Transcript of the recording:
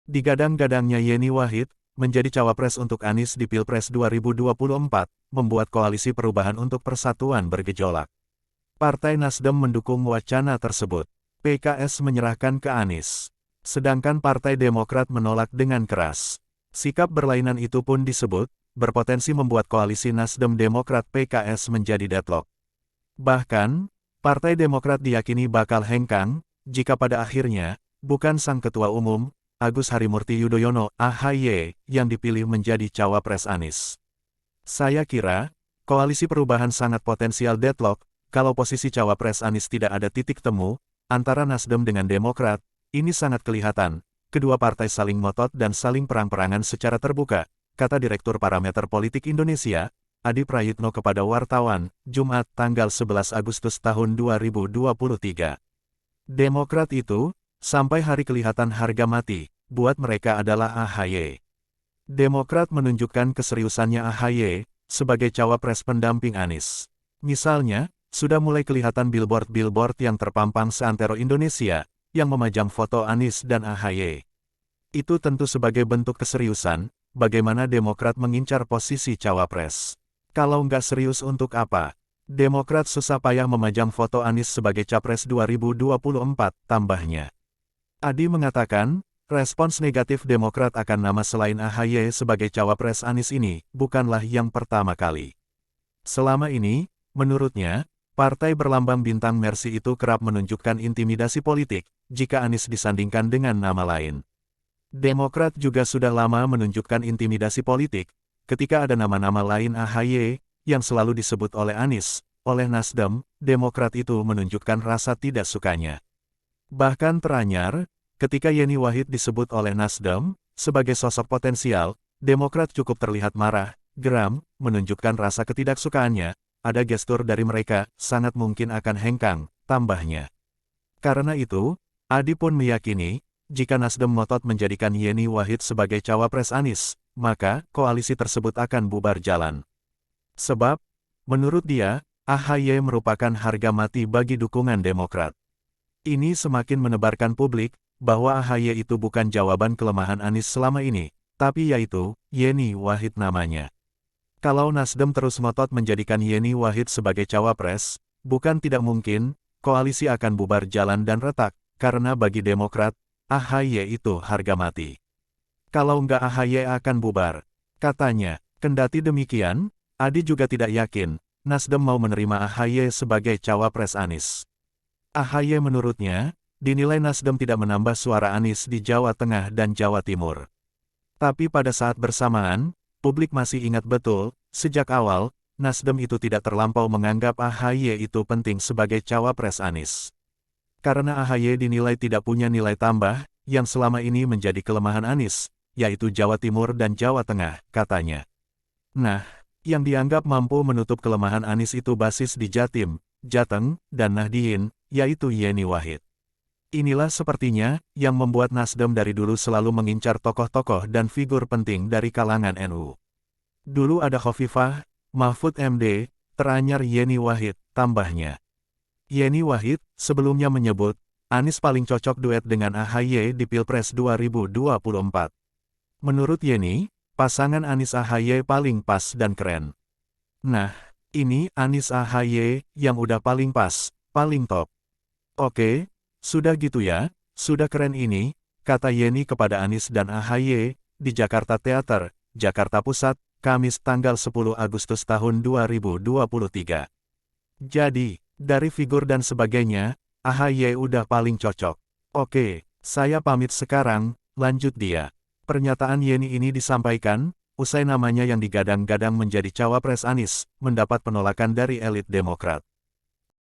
Digadang-gadangnya Yeni Wahid menjadi cawapres untuk Anies di Pilpres 2024, membuat Koalisi Perubahan untuk Persatuan bergejolak. Partai Nasdem mendukung wacana tersebut. PKS menyerahkan ke Anies. Sedangkan Partai Demokrat menolak dengan keras. Sikap berlainan itu pun disebut berpotensi membuat koalisi Nasdem-Demokrat-PKS menjadi deadlock. Bahkan, Partai Demokrat diyakini bakal hengkang jika pada akhirnya bukan sang Ketua Umum, Agus Harimurti Yudhoyono (AHY), yang dipilih menjadi cawapres Anies. Saya kira, Koalisi Perubahan sangat potensial deadlock kalau posisi cawapres Anies tidak ada titik temu antara Nasdem dengan Demokrat. Ini sangat kelihatan. Kedua partai saling ngotot dan saling perang-perangan secara terbuka, kata Direktur Parameter Politik Indonesia, Adi Prayitno kepada wartawan, Jumat tanggal 11 Agustus tahun 2023. Demokrat itu, sampai hari kelihatan harga mati, buat mereka adalah AHY. Demokrat menunjukkan keseriusannya AHY sebagai cawapres pendamping Anies. Misalnya, sudah mulai kelihatan billboard-billboard yang terpampang seantero Indonesia, yang memajang foto Anies dan AHY. Itu tentu sebagai bentuk keseriusan, bagaimana Demokrat mengincar posisi cawapres. Kalau nggak serius untuk apa? Demokrat susah payah memajang foto Anies sebagai capres 2024, tambahnya. Adi mengatakan, respons negatif Demokrat akan nama selain AHY sebagai cawapres Anies ini, bukanlah yang pertama kali. Selama ini, menurutnya, partai berlambang bintang Mercy itu kerap menunjukkan intimidasi politik, jika Anies disandingkan dengan nama lain. Demokrat juga sudah lama menunjukkan intimidasi politik, ketika ada nama-nama lain AHY, yang selalu disebut oleh Anies, oleh Nasdem. Demokrat itu menunjukkan rasa tidak sukanya. Bahkan teranyar, ketika Yeni Wahid disebut oleh Nasdem, sebagai sosok potensial, Demokrat cukup terlihat marah, geram, menunjukkan rasa ketidaksukaannya. Ada gestur dari mereka, sangat mungkin akan hengkang, tambahnya. Karena itu, Adi pun meyakini, jika Nasdem ngotot menjadikan Yeni Wahid sebagai cawapres Anies, maka koalisi tersebut akan bubar jalan. Sebab, menurut dia, AHY merupakan harga mati bagi dukungan Demokrat. Ini semakin menebarkan publik, bahwa AHY itu bukan jawaban kelemahan Anies selama ini, tapi yaitu, Yeni Wahid namanya. Kalau Nasdem terus ngotot menjadikan Yeni Wahid sebagai cawapres, bukan tidak mungkin, koalisi akan bubar jalan dan retak, karena bagi Demokrat, AHY itu harga mati. Kalau nggak AHY akan bubar, katanya. Kendati demikian, Adi juga tidak yakin, Nasdem mau menerima AHY sebagai cawapres Anies. AHY menurutnya, dinilai Nasdem tidak menambah suara Anies di Jawa Tengah dan Jawa Timur. Tapi pada saat bersamaan, publik masih ingat betul, sejak awal, Nasdem itu tidak terlampau menganggap AHY itu penting sebagai cawapres Anies. Karena AHY dinilai tidak punya nilai tambah, yang selama ini menjadi kelemahan Anies, yaitu Jawa Timur dan Jawa Tengah, katanya. Nah, yang dianggap mampu menutup kelemahan Anies itu basis di Jatim, Jateng, dan Nahdien, yaitu Yeni Wahid. Inilah sepertinya, yang membuat Nasdem dari dulu selalu mengincar tokoh-tokoh dan figur penting dari kalangan NU. Dulu ada Khofifah, Mahfud MD, teranyar Yeni Wahid, tambahnya. Yeni Wahid sebelumnya menyebut, Anies paling cocok duet dengan AHY di Pilpres 2024. Menurut Yeni, pasangan Anies AHY paling pas dan keren. Nah, ini Anies AHY yang udah paling pas, paling top. Oke, sudah gitu ya, sudah keren ini, kata Yeni kepada Anies dan AHY, di Jakarta Theater, Jakarta Pusat, Kamis tanggal 10 Agustus tahun 2023. Jadi, dari figur dan sebagainya, AHY udah paling cocok. Oke, saya pamit sekarang, lanjut dia. Pernyataan Yeni ini disampaikan, usai namanya yang digadang-gadang menjadi cawapres Anies, mendapat penolakan dari elit Demokrat.